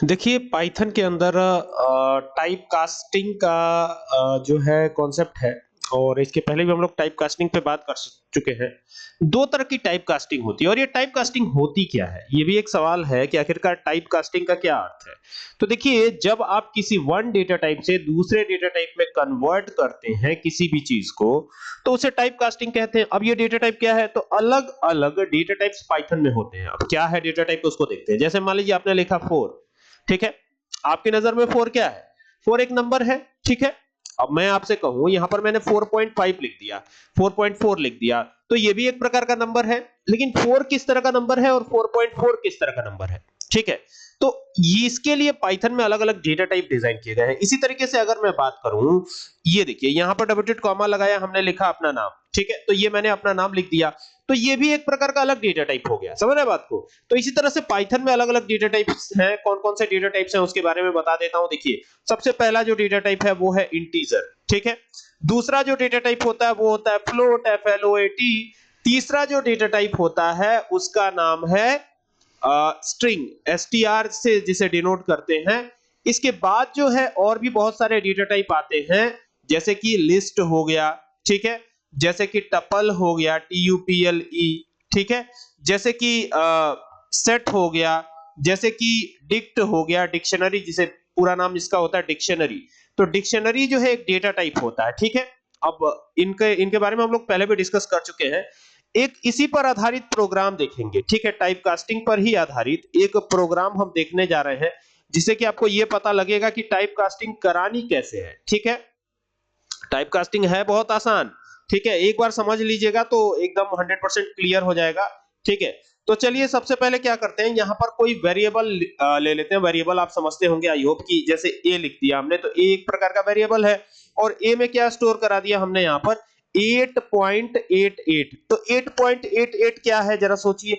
देखिए पाइथन के अंदर टाइप कास्टिंग का जो है कॉन्सेप्ट है और इसके पहले भी हम लोग टाइप कास्टिंग पे बात कर चुके हैं। दो तरह की टाइप कास्टिंग होती है और ये टाइप कास्टिंग होती क्या है, ये भी एक सवाल है कि आखिरकार टाइप कास्टिंग का क्या अर्थ है। तो देखिए, जब आप किसी वन डेटा टाइप से दूसरे डेटा टाइप में कन्वर्ट करते हैं किसी भी चीज को, तो उसे टाइप कास्टिंग कहते हैं। अब ये डेटा टाइप क्या है, तो अलग अलग डेटा टाइप्स पाइथन में होते हैं। अब क्या है डेटा टाइप, उसको देखते हैं। जैसे मान लीजिए आपने लिखा 4, ठीक है। आपकी नजर में 4 क्या है? 4 एक नंबर है, ठीक है। अब मैं आपसे कहूं, यहां पर मैंने 4.5 लिख दिया, 4.4 लिख दिया, तो ये भी एक प्रकार का नंबर है। लेकिन 4 किस तरह का नंबर है और 4.4 किस तरह का नंबर है, ठीक है। तो ये इसके लिए पाइथन में अलग अलग डेटा टाइप डिजाइन किए गए हैं। इसी तरीके से अगर मैं बात करूं, ये देखिए यहां पर डबल डॉट कॉमा लगाया, हमने लिखा अपना नाम, ठीक है। तो ये मैंने अपना नाम लिख दिया, तो ये भी एक प्रकार का अलग डेटा टाइप हो गया। समझ रहे हैं बात को? तो इसी तरह से पाइथन में अलग अलग डेटा टाइप्स हैं। कौन कौन से डेटा टाइप्स हैं उसके बारे में बता देता हूं। देखिए, सबसे पहला जो डेटा टाइप है वो है इंटीजर, ठीक है। दूसरा जो डेटा टाइप होता है वो होता है फ्लोट, FLOAT। तीसरा जो डेटा टाइप होता है उसका नाम है स्ट्रिंग, STR से जिसे डिनोट करते हैं। इसके बाद जो है और भी बहुत सारे डेटा टाइप आते हैं, जैसे कि लिस्ट हो गया, ठीक है। जैसे कि टपल हो गया, TUPLE, ठीक है। जैसे कि सेट हो गया, जैसे कि डिक्ट हो गया, डिक्शनरी, जिसे पूरा नाम जिसका होता है डिक्शनरी। तो डिक्शनरी जो है एक डेटा टाइप होता है, ठीक है। अब इनके इनके बारे में हम लोग पहले भी डिस्कस कर चुके हैं। एक इसी पर आधारित प्रोग्राम देखेंगे, ठीक है। टाइप कास्टिंग पर ही आधारित एक प्रोग्राम हम देखने जा रहे हैं, जिससे कि आपको यह पता लगेगा कि टाइप कास्टिंग करानी कैसे है, ठीक है। टाइप कास्टिंग है बहुत आसान, ठीक है। एक बार समझ लीजिएगा तो एकदम 100% क्लियर हो जाएगा, ठीक है। तो चलिए सबसे पहले क्या करते हैं, यहां पर कोई वेरिएबल ले लेते हैं। वेरिएबल आप समझते होंगे आई होप कि, जैसे ए लिख दिया हमने, तो ए एक प्रकार का वेरिएबल है। और ए में क्या स्टोर करा दिया हमने यहां पर 8.88। तो 8.88 क्या है जरा सोचिए।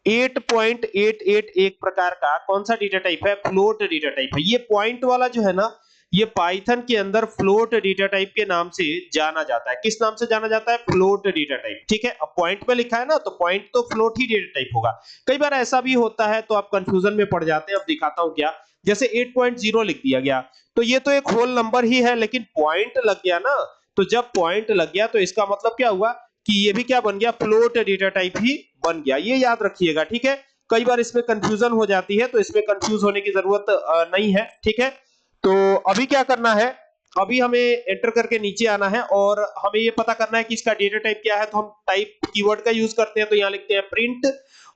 8.88 एक प्रकार का कौन सा डेटा टाइप है? फ्लोट डेटा टाइप है। ये पॉइंट वाला जो है ना, ये पाइथन के अंदर फ्लोट डेटा टाइप के नाम से जाना जाता है। किस नाम से जाना जाता है? फ्लोट डेटा टाइप, ठीक है। अब पॉइंट पे लिखा है ना, तो पॉइंट तो फ्लोट ही डेटा टाइप होगा। कई बार ऐसा भी होता है तो आप कंफ्यूजन में पड़ जाते हैं। अब दिखाता हूं क्या। जैसे 8.0 लिख दिया गया, तो ये तो एक होल नंबर ही है, लेकिन पॉइंट लग गया ना। तो जब पॉइंट लग गया तो इसका मतलब क्या हुआ कि ये भी क्या बन गया? फ्लोट डेटा टाइप ही बन गया। ये याद रखिएगा, ठीक है। कई बार इसमें कंफ्यूजन हो जाती है, तो इसमें कंफ्यूज होने की जरूरत नहीं है, ठीक है। तो अभी क्या करना है, अभी हमें एंटर करके नीचे आना है और हमें ये पता करना है कि इसका डेटा टाइप क्या है। तो हम टाइप कीवर्ड का यूज करते हैं, तो यहां लिखते हैं प्रिंट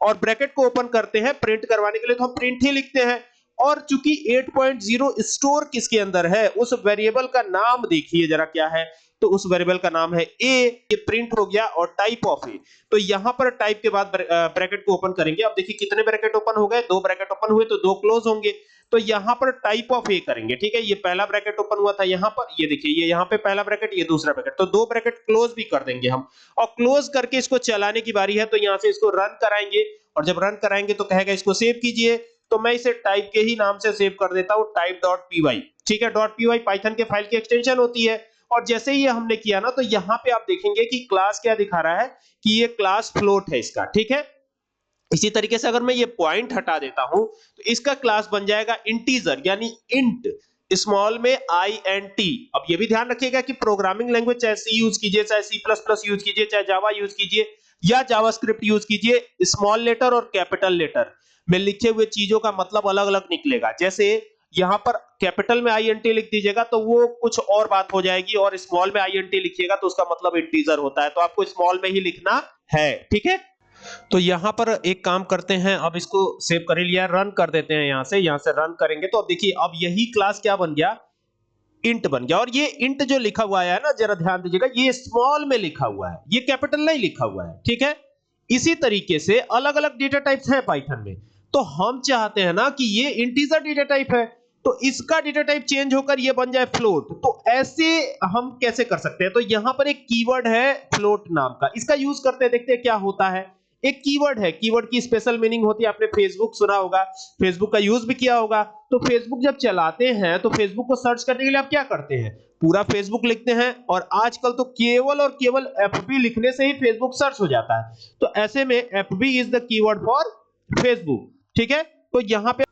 और ब्रैकेट को ओपन करते हैं प्रिंट करवाने के लिए, तो हम प्रिंट ही लिखते हैं। और चूंकि 8.0 स्टोर किसके अंदर है, उस वेरिएबल का नाम देखिए जरा क्या है। तो उस वेरिएबल का नाम है ए। ये प्रिंट हो गया और टाइप ऑफ ए। तो यहां पर टाइप के बाद ब्रैकेट को ओपन करेंगे। अब देखिए कितने ब्रैकेट ओपन हो गए? 2 ब्रैकेट ओपन हुए तो 2 क्लोज होंगे। तो यहां पर टाइप ऑफ ए करेंगे, ठीक है। ये पहला ब्रैकेट ओपन हुआ था यहां पर, ये देखिए ये यहां पे पहला ब्रैकेट, ये दूसरा ब्रैकेट, तो 2 ब्रैकेट क्लोज भी कर देंगे हम। और क्लोज करके इसको चलाने की बारी है, तो यहां से इसको रन कराएंगे। और जब रन कराएंगे तो कहेगा इसको सेव कीजिए। तो मैं इसे टाइप के ही नाम से सेव कर देता हूं, type.py, ठीक है। .py पाइथन के फाइल की एक्सटेंशन होती है। और जैसे ही हमने किया ना, तो यहां पे आप देखेंगे कि क्लास क्या दिखा रहा है कि ये क्लास फ्लोट है इसका, ठीक है। इसी तरीके से अगर मैं ये पॉइंट हटा देता हूं, तो इसका क्लास बन जाएगा इंटीजर, यानी इंट, स्मॉल में INT। अब ये भी ध्यान रखिएगा कि प्रोग्रामिंग लैंग्वेज चाहे C यूज कीजिए, चाहे C++ यूज कीजिए, चाहे जावा यूज कीजिए या जावास्क्रिप्ट यूज कीजिए, स्मॉल लेटर और कैपिटल लेटर में लिखे हुए चीजों का मतलब अलग अलग निकलेगा। जैसे यहां पर कैपिटल में INT लिख दीजिएगा तो वो कुछ और बात हो जाएगी, और स्मॉल में INT लिखिएगा तो उसका मतलब इंटीजर होता है। तो आपको स्मॉल में ही लिखना है, ठीक है। तो यहां पर एक काम करते हैं, अब इसको सेव कर लिया, रन कर देते हैं। यहां से रन करेंगे तो अब देखिए, अब यही क्लास क्या बन गया? इंट बन गया। और ये इंट जो लिखा हुआ है ना, जरा ध्यान दीजिएगा, ये स्मॉल में लिखा हुआ है, ये कैपिटल नहीं लिखा हुआ है, ठीक है। इसी तरीके से अलग अलग डेटा टाइप्स हैं पाइथन में। तो हम चाहते हैं ना कि ये इंटीजर डेटा टाइप है, तो इसका डेटा टाइप चेंज होकर ये बन जाए फ्लोट। तो ऐसे हम कैसे कर सकते हैं? तो यहां पर एक कीवर्ड है फ्लोट नाम का, इसका यूज करते हैं, देखते हैं क्या होता है। एक कीवर्ड है, कीवर्ड की स्पेशल मीनिंग होती है। आपने फेसबुक सुना होगा, फेसबुक का यूज भी किया होगा। तो फेसबुक जब चलाते हैं तो फेसबुक को सर्च करने के लिए आप क्या करते हैं? पूरा फेसबुक लिखते हैं। और आजकल तो केवल और केवल FB लिखने से ही फेसबुक सर्च हो जाता है। तो ऐसे में FB is the keyword for Facebook, ठीक है। तो यहां पे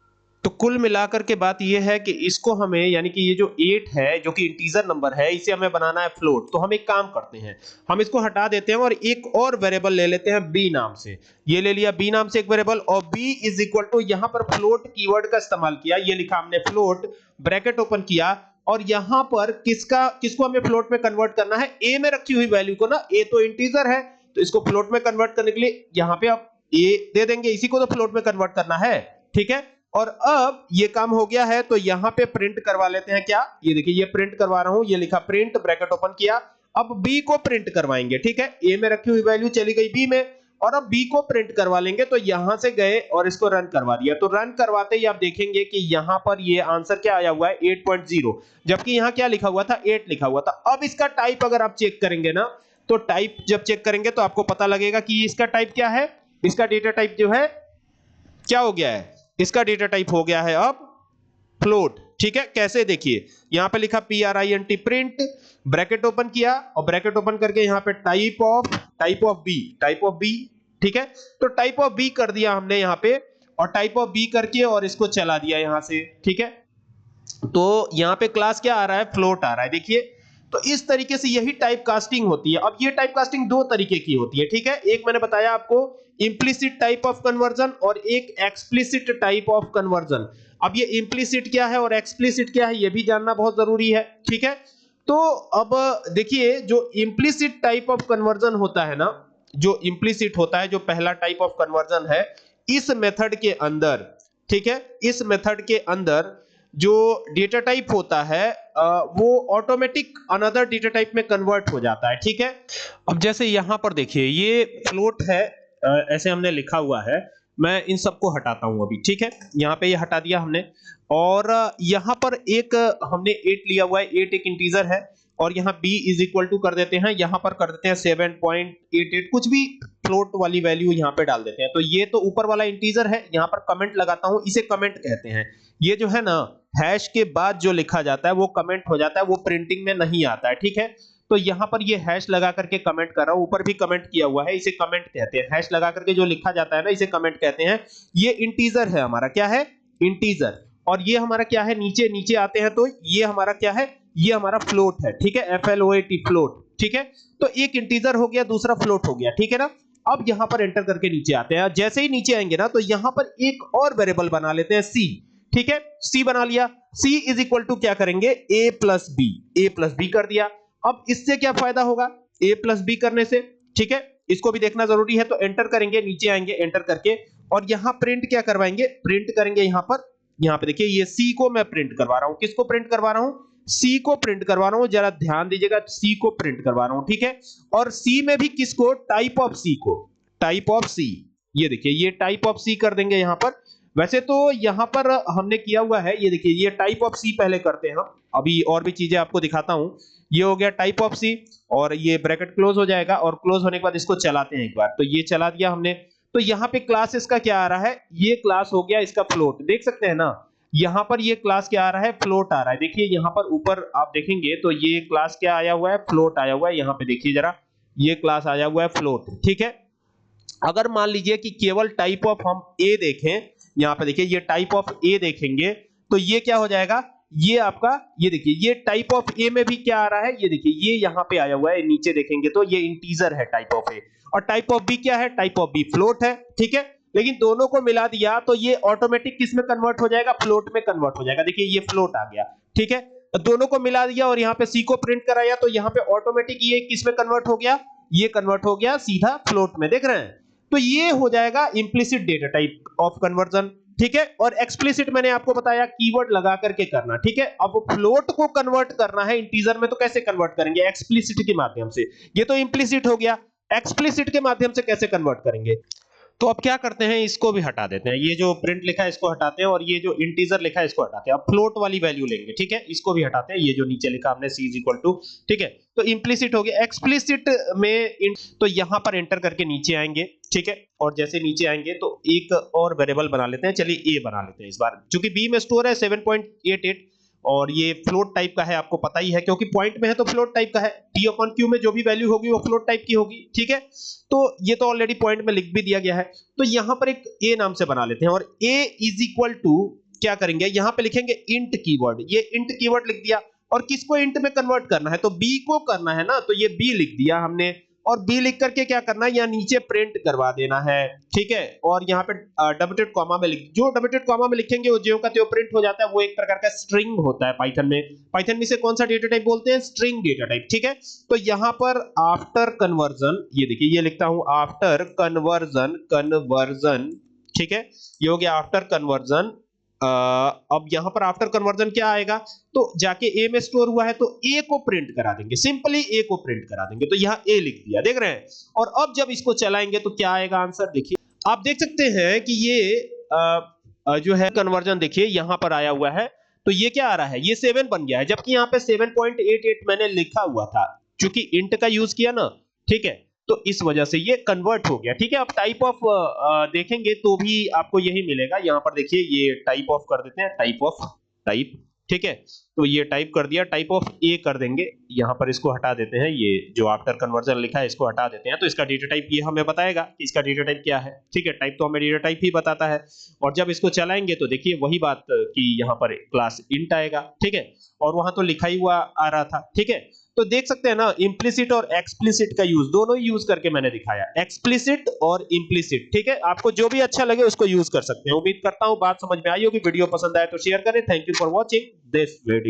तो कुल मिलाकर के बात ये है कि इसको हमें, यानी कि ये जो 8 है जो कि इंटीजर नंबर है, इसे हमें बनाना है फ्लोट। तो हम एक काम करते हैं, हम इसको हटा देते हैं और एक और वेरिएबल ले लेते हैं b नाम से। ये ले लिया b नाम से एक वेरिएबल, और b इज इक्वल टू, यहां पर फ्लोट कीवर्ड का इस्तेमाल किया, ये लिखा हमने फ्लोट, ब्रैकेट ओपन किया, और यहां पर किसको हमें फ्लोट में कन्वर्ट करना है, a में रखी हुई वैल्यू को ना, a तो इंटीजर है तो इसको फ्लोट में कन्वर्ट करने के लिए यहां पे आप a दे देंगे, इसी को तो फ्लोट में कन्वर्ट करना है, ठीक है। और अब ये काम हो गया है तो यहां पे प्रिंट करवा लेते हैं क्या, ये देखिए ये प्रिंट करवा रहा हूं, ये लिखा प्रिंट, ब्रैकेट ओपन किया, अब b को प्रिंट करवाएंगे, ठीक है। a में रखी हुई वैल्यू चली गई b में, और अब b को प्रिंट करवा लेंगे, तो यहां से गए और इसको रन करवा दिया। तो रन करवाते ही आप देखेंगे कि यहां पर ये आंसर क्या आया हुआ है 8.0, जबकि यहां क्या लिखा हुआ था, 8 लिखा हुआ था। अब इसका टाइप अगर आप चेक करेंगे ना, तो टाइप जब चेक करेंगे तो आपको पता लगेगा कि इसका टाइप क्या है, इसका डेटा टाइप जो है क्या हो गया है, इसका डेटा टाइप हो गया है अब फ्लोट, ठीक है। कैसे, देखिए यहां पे लिखा print प्रिंट, ब्रैकेट ओपन किया और ब्रैकेट ओपन करके यहां पे टाइप ऑफ बी, ठीक है। तो टाइप ऑफ बी कर दिया हमने यहां पे, और टाइप ऑफ बी करके और इसको चला दिया यहां से, ठीक है। तो यहां पे क्लास क्या आ रहा है, फ्लोट आ रहा है, देखिए। तो इस तरीके से यही टाइप कास्टिंग होती है। अब ये टाइप कास्टिंग दो तरीके की होती है, ठीक है। एक मैंने बताया आपको इंप्लिसिट टाइप ऑफ कन्वर्जन और एक एक्सप्लिसिट टाइप ऑफ कन्वर्जन। अब ये इंप्लिसिट क्या है और एक्सप्लिसिट क्या है ये भी जानना बहुत जरूरी है, ठीक है। तो अब देखिए जो इंप्लिसिट टाइप ऑफ कन्वर्जन होता है ना, जो इंप्लिसिट होता है, जो पहला टाइप ऑफ कन्वर्जन है, इस मेथड के अंदर, ठीक है, इस मेथड के अंदर जो डेटा टाइप होता है वो ऑटोमेटिक अनदर डेटा टाइप में कन्वर्ट हो जाता है, ठीक है। अब जैसे यहां पर देखिए ये फ्लोट है, ऐसे हमने लिखा हुआ है, मैं इन सबको हटाता हूं अभी, ठीक है। यहां पे ये हटा दिया हमने, और यहां पर एक हमने 8 लिया हुआ है, 8 एक इंटीजर है, और यहां b इज इक्वल टू कर देते हैं, यहां पर कर देते हैं 7.88, कुछ भी फ्लोट वाली वैल्यू यहां पे डाल देते हैं। तो ये तो ऊपर वाला इंटीजर है, यहां पर कमेंट लगाता हूं, इसे कमेंट कहते हैं। ये जो है ना, हैश के बाद जो लिखा जाता है वो कमेंट हो जाता है, वो प्रिंटिंग में नहीं आता है, ठीक है। तो यहां पर ये हैश लगा करके कमेंट कर रहा हूं, ऊपर भी कमेंट किया हुआ है, इसे कमेंट कहते हैं। हैश लगा करके जो लिखा जाता है ना, इसे कमेंट कहते हैं। ये इंटीजर है हमारा, क्या है, इंटीजर, और ये हमारा क्या है, नीचे नीचे आते हैं तो ये हमारा क्या है, ये हमारा फ्लोट है, ठीक है, FLOAT फ्लोट, ठीक है। तो एक इंटीजर हो गया, दूसरा फ्लोट हो गया, ठीक है ना। अब यहां पर एंटर करके नीचे आते हैं, जैसे ही नीचे आएंगे ना तो यहां पर एक और वेरिएबल बना लेते हैं c, ठीक है। c बना लिया, c इज इक्वल टू क्या करेंगे, a प्लस b कर दिया। अब इससे क्या फायदा होगा, a प्लस b करने से, ठीक है, इसको भी देखना जरूरी है। तो एंटर करेंगे, नीचे आएंगे एंटर करके, और यहां प्रिंट क्या करवाएंगे, प्रिंट करेंगे यहां पे देखिए ये c को मैं प्रिंट करवा रहा हूं, किसको प्रिंट करवा रहा हूं, c को प्रिंट करवा रहा हूं, जरा ध्यान दीजिएगा, c को प्रिंट करवा रहा हूं, ठीक है। और c में भी किसको, टाइप ऑफ c को, टाइप ऑफ c, ये देखिए ये टाइप ऑफ c कर देंगे यहां पर। वैसे तो यहां पर हमने किया हुआ है, ये देखिए ये टाइप ऑफ c पहले करते हैं हम, अभी और भी चीजें आपको दिखाता हूं। ये हो गया टाइप ऑफ c, और ये ब्रैकेट क्लोज हो जाएगा, और क्लोज होने के बाद इसको चलाते हैं एक बार, तो ये चला दिया हमने। तो यहां पे क्लास इसका क्या आ रहा है, ये क्लास हो गया इसका फ्लोट, देख सकते हैं ना, यहां पर ये क्लास क्या आ रहा है, फ्लोट आ रहा है। देखिए यहां पर ऊपर आप देखेंगे तो ये क्लास क्या आया हुआ है, फ्लोट आया हुआ है, यहां पे देखिए जरा, ये क्लास आया हुआ है फ्लोट, ठीक है। अगर मान लीजिए कि केवल टाइप ऑफ हम a देखें, यहां पे देखिए ये टाइप ऑफ a देखेंगे, तो ये क्या हो जाएगा, ये आपका, ये देखिए ये टाइप ऑफ a में भी क्या आ रहा है, ये देखिए ये यहां पे आया हुआ है, नीचे देखेंगे तो ये इंटीजर है टाइप ऑफ a, और टाइप ऑफ b क्या है, टाइप ऑफ b फ्लोट है, ठीक है। लेकिन दोनों को मिला दिया तो ये ऑटोमेटिक किस में कन्वर्ट हो जाएगा, फ्लोट में कन्वर्ट हो जाएगा। देखिए ये फ्लोट आ गया, ठीक है। दोनों को मिला दिया और यहाँ पे c को प्रिंट कराया, तो यहाँ पे ऑटोमेटिक ये किस में कन्वर्ट हो गया, ये कन्वर्ट हो गया सीधा फ्लोट में, देख रहे हैं। तो ये हो जाएगा implicit data type of conversion, ठीक है। और एक्सप्लिसिट मैंने आपको बताया कीवर्ड लगा करके करना, ठीक है। अब फ्लोट को कन्वर्ट करना है इंटीजर में, तो कैसे कन्वर्ट करेंगे, एक्सप्लिसिट के माध्यम से। ये तो इंप्लिसिट हो गया, एक्सप्लिसिट के माध्यम से कैसे कन्वर्ट करेंगे। तो अब क्या करते हैं, इसको भी हटा देते हैं, ये जो प्रिंट लिखा है इसको हटाते हैं, और ये जो इंटीजर लिखा है इसको हटाते हैं। अब फ्लोट वाली वैल्यू लेंगे, ठीक है, इसको भी हटाते हैं, ये जो नीचे लिखा हमने c इज इक्वल टू, ठीक है। तो इंप्लिसिट हो गया, एक्सप्लिसिट में तो यहां पर एंटर करके नीचे आएंगे, ठीक है। और जैसे नीचे आएंगे तो एक और वेरिएबल बना लेते हैं, चलिए a बना लेते हैं इस बार, क्योंकि b में स्टोर है 7.88, और ये फ्लोट टाइप का है, आपको पता ही है, क्योंकि पॉइंट में है तो फ्लोट टाइप का है, t अपॉन q में जो भी वैल्यू होगी वो फ्लोट टाइप की होगी, ठीक है। तो ये तो ऑलरेडी पॉइंट में लिख भी दिया गया है। तो यहां पर एक a नाम से बना लेते हैं, और a इज इक्वल टू क्या करेंगे, यहां पे लिखेंगे इंट कीवर्ड, ये इंट कीवर्ड लिख दिया, और किसको इंट में कन्वर्ट करना है, तो बी को करना है ना, तो ये बी लिख दिया हमने, और बी लिख करके क्या करना है, यहाँ नीचे प्रिंट करवा देना है, ठीक है। और यहाँ पे डबल डॉट कॉमा में लिख, जो डबल डॉट कॉमा में लिखेंगे वो ज्यों का त्यों प्रिंट हो जाता है, वो एक प्रकार का स्ट्रिंग होता है पाइथन में। पाइथन में से कौन सा डेटा टाइप बोलते हैं, स्ट्रिंग डेटा टाइप, ठीक है। तो यहाँ पर आफ्टर कन्वर्जन, ये देखिए ये लिखता हूं आफ्टर कन्वर्जन, ठीक है, ये हो गया आफ्टर कन्वर्जन। अब यहां पर आफ्टर कन्वर्जन क्या आएगा, तो जाके ए में स्टोर हुआ है तो ए को प्रिंट करा देंगे, सिंपली ए को प्रिंट करा देंगे, तो यहां ए लिख दिया, देख रहे हैं। और अब जब इसको चलाएंगे तो क्या आएगा आंसर, देखिए आप देख सकते हैं कि ये जो है कन्वर्जन देखिए यहां पर आया हुआ है, तो ये क्या आ रहा है, ये 7 बन गया है, जबकि यहां पे 7.88 मैंने लिखा हुआ था, क्योंकि इंट का यूज किया ना, ठीक है, तो इस वजह से ये कन्वर्ट हो गया, ठीक है। अब टाइप ऑफ देखेंगे तो भी आपको यही मिलेगा, यहां पर देखिए ये टाइप ऑफ कर देते हैं, टाइप, ठीक है, तो ये टाइप कर दिया, टाइप ऑफ ए कर देंगे, यहां पर इसको हटा देते हैं, ये जो आफ्टर कन्वर्जन लिखा है इसको हटा देते हैं, तो इसका डेटा टाइप ये हमें बताएगा कि इसका डेटा टाइप क्या है, ठीक है, टाइप तो हमें डेटा टाइप ही बताता है। और जब इसको चलाएंगे तो देखिए वही बात कि यहां पर क्लास इंट आएगा, ठीक है, और वहां तो लिखा ही हुआ आ रहा था, ठीक है। तो देख सकते हैं ना, इंप्लिसिट और एक्सप्लिसिट का यूज दोनों ही यूज करके मैंने दिखाया, एक्सप्लिसिट और इंप्लिसिट, ठीक है। आपको जो भी अच्छा लगे उसको यूज कर सकते हैं। उम्मीद करता हूं बात समझ में आई होगी, वीडियो पसंद आए तो शेयर करें। Thank you for watching this video.